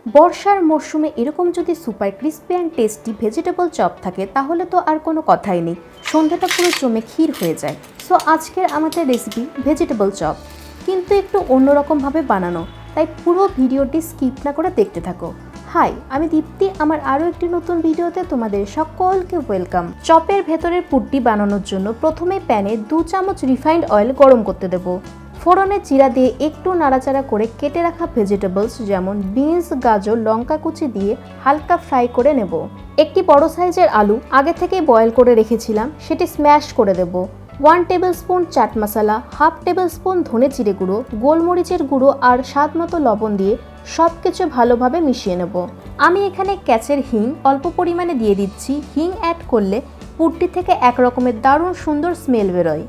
বর্ষার মরশুমে এরকম যদি super crispy and tasty vegetable chop থাকে তাহলে তো আর কোনো কথাই নেই, সন্ধ্যাটা পুরো জমে ক্ষীর হয়ে যায়। সো আজকের আমাদের রেসিপি ভেজিটেবল চপ, কিন্তু একটু অন্যরকমভাবে বানানো, তাই পুরো ভিডিওটি স্কিপ না করে দেখতে থাকো। হাই, আমি দীপ্তি, আমার আরও একটি নতুন ভিডিওতে তোমাদের সকলকে ওয়েলকাম। চপের ভেতরের পুরটি বানানোর জন্য প্রথমে প্যানে 2 চামচ রিফাইন্ড অয়েল গরম করতে দেবো। ফোড়নে জিরা দিয়ে একটু নাড়াচাড়া করে কেটে রাখা ভেজিটেবলস যেমন বিনস, গাজর, লঙ্কা কুচি দিয়ে হালকা ফ্রাই করে নেব। একটি বড় সাইজের আলু আগে থেকেই বয়েল করে রেখেছিলাম, সেটি স্ম্যাশ করে দেব। 1 টেবিলস্পুন চাট মশলা, 1/2 টেবিলস্পুন ধনে জিরে গুঁড়ো, গোলমরিচের গুঁড়ো আর স্বাদ মতো লবণ দিয়ে সব কিছু ভালোভাবে মিশিয়ে নেব। আমি এখানে ক্যাচের হিং অল্প পরিমাণে দিয়ে দিচ্ছি। হিং অ্যাড করলে পুরটি থেকে এক রকমের দারুণ সুন্দর স্মেল বেরোয়।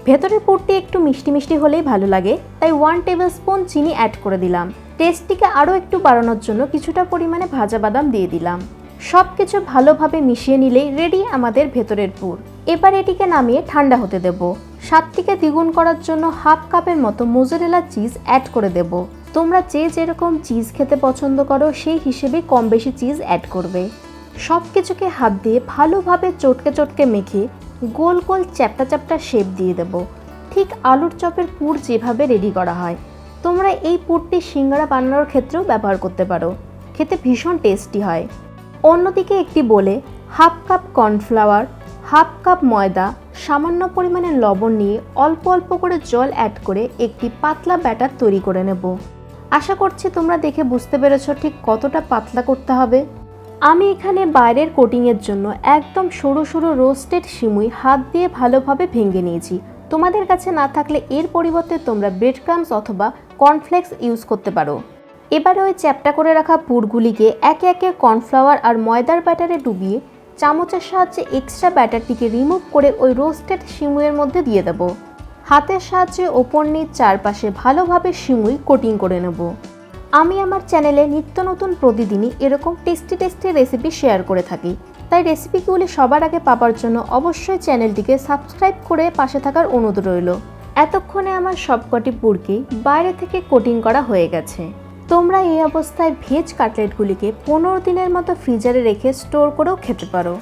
ভেতরের পুরটি একটু মিষ্টি মিষ্টি হলেই ভালো লাগে, তাই 1 টেবিলস্পুন চিনি অ্যাড করে দিলাম। টেস্টটিকে আরও একটু বাড়ানোর জন্য কিছুটা পরিমাণে ভাজা বাদাম দিয়ে দিলাম। সব কিছু ভালোভাবে মিশিয়ে নিলেই রেডি আমাদের ভেতরের পুর। এবার এটিকে নামিয়ে ঠান্ডা হতে দেব। স্বাদটিকে দ্বিগুণ করার জন্য 1/2 কাপের মতো মোজারেলা চিজ অ্যাড করে দেব। তোমরা যে যেরকম চিজ খেতে পছন্দ করো সেই হিসেবে কম বেশি চিজ অ্যাড করবে। সব কিছুকে হাত দিয়ে ভালোভাবে চটকে চটকে মেখে গোল গোল চ্যাপ্টা চ্যাপ্টা শেপ দিয়ে দেব, ঠিক আলুর চপের পুর যেভাবে রেডি করা হয়। তোমরা এই পুরটি সিঙ্গারা বানানোর ক্ষেত্রেও ব্যবহার করতে পারো, খেতে ভীষণ টেস্টি হয়। অন্যদিকে একটি বলে 1/2 কাপ কর্নফ্লাওয়ার, 1/2 কাপ ময়দা, সামান্য পরিমাণে লবণ নিয়ে অল্প অল্প করে জল অ্যাড করে একটি পাতলা ব্যাটার তৈরি করে নেব। আশা করছি তোমরা দেখে বুঝতে পেরেছো ঠিক কতটা পাতলা করতে হবে। আমি এখানে বাইরের কোটিংয়ের জন্য একদম সরু সরু রোস্টেড সিমুই হাত দিয়ে ভালোভাবে ভেঙে নিয়েছি। তোমাদের কাছে না থাকলে এর পরিবর্তে তোমরা ব্রেড ক্রাম্বস অথবা কর্নফ্লেক্স ইউজ করতে পারো। এবারে ওই চ্যাপ্টা করে রাখা পুরগুলিকে একে একে কর্নফ্লাওয়ার আর ময়দার ব্যাটারে ডুবিয়ে চামচের সাহায্যে এক্সট্রা ব্যাটারটিকে রিমুভ করে ওই রোস্টেড সিমুইয়ের মধ্যে দিয়ে দেব। হাতের সাহায্যে ওপর নিচ চারপাশে ভালোভাবে সিমুই কোটিং করে নেব। আমি আমার চ্যানেলে নিত্য নতুন প্রতিদিনই এরকম টেস্টি টেস্টি রেসিপি শেয়ার করে থাকি, তাই রেসিপিগুলি সবার আগে পাওয়ার জন্য অবশ্যই চ্যানেলটিকে সাবস্ক্রাইব করে পাশে থাকার অনুরোধ রইল। এতক্ষণে আমার সবকটি পুরকেই বাইরে থেকে কোটিং করা হয়ে গেছে। তোমরা এই অবস্থায় ভেজ কাটলেটগুলিকে 15 দিনের মতো ফ্রিজারে রেখে স্টোর করেও খেতে পারো।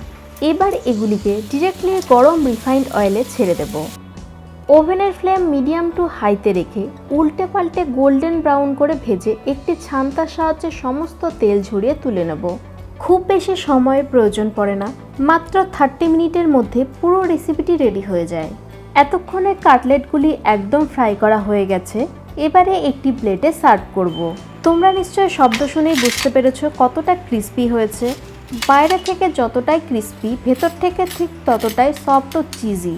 এবার এগুলিকে ডিরেক্টলি গরম রিফাইন্ড অয়েলে ছেড়ে দেব। ওভেনের ফ্লেম মিডিয়াম টু হাইতে রেখে উল্টে পাল্টে গোল্ডেন ব্রাউন করে ভেজে একটি ছান্তার সাহায্যে সমস্ত তেল ঝরিয়ে তুলে নেব। খুব বেশি সময়ের প্রয়োজন পড়ে না, মাত্র 30 মিনিটের মধ্যে পুরো রেসিপিটি রেডি হয়ে যায়। এতক্ষণে কাটলেটগুলি একদম ফ্রাই করা হয়ে গেছে। এবারে একটি প্লেটে সার্ভ করব। তোমরা নিশ্চয়ই শব্দ শুনেই বুঝতে পেরেছো কতটা ক্রিস্পি হয়েছে। বাইরে থেকে যতটাই ক্রিস্পি, ভেতর থেকে ঠিক ততটাই সফট ও চিজি।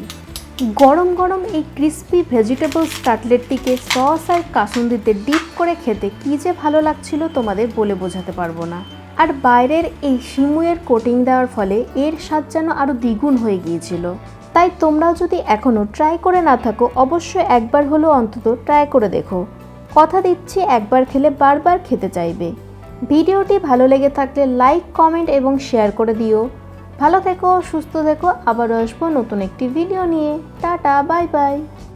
গরম গরম এই ক্রিস্পি ভেজিটেবলস কাটলেটটিকে সস আর কাসুন্দিতে ডিপ করে খেতে কী যে ভালো লাগছিল তোমাদের বলে বোঝাতে পারবো না। আর বাইরের এই সিমুইয়ের কোটিং দেওয়ার ফলে এর স্বাদ যেন আরও দ্বিগুণ হয়ে গিয়েছিল। তাই তোমরাও যদি এখনও ট্রাই করে না থাকো অবশ্যই একবার হলেও অন্তত ট্রাই করে দেখো। কথা দিচ্ছি একবার খেলে বারবার খেতে চাইবে। ভিডিওটি ভালো লেগে থাকলে লাইক, কমেন্ট এবং শেয়ার করে দিও। ভালো থেকো, সুস্থ থেকো, আবারও আসবো নতুন একটি ভিডিও নিয়ে। Tata, bye bye.